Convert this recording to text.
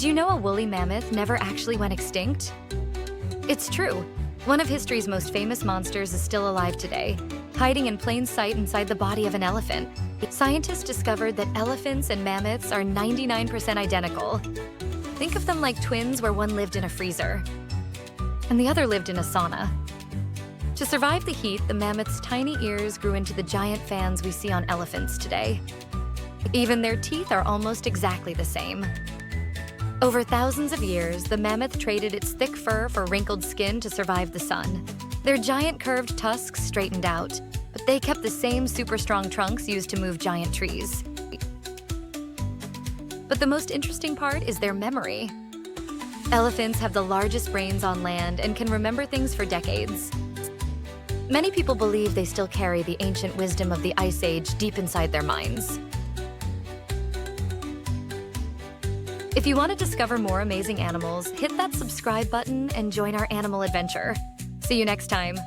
Did you know a woolly mammoth never actually went extinct? It's true. One of history's most famous monsters is still alive today, hiding in plain sight inside the body of an elephant. Scientists discovered that elephants and mammoths are 99% identical. Think of them like twins where one lived in a freezer and the other lived in a sauna. To survive the heat, the mammoth's tiny ears grew into the giant fans we see on elephants today. Even their teeth are almost exactly the same. Over thousands of years, the mammoth traded its thick fur for wrinkled skin to survive the sun. Their giant curved tusks straightened out, but they kept the same super strong trunks used to move giant trees. But the most interesting part is their memory. Elephants have the largest brains on land and can remember things for decades. Many people believe they still carry the ancient wisdom of the Ice Age deep inside their minds. If you want to discover more amazing animals, hit that subscribe button and join our animal adventure. See you next time.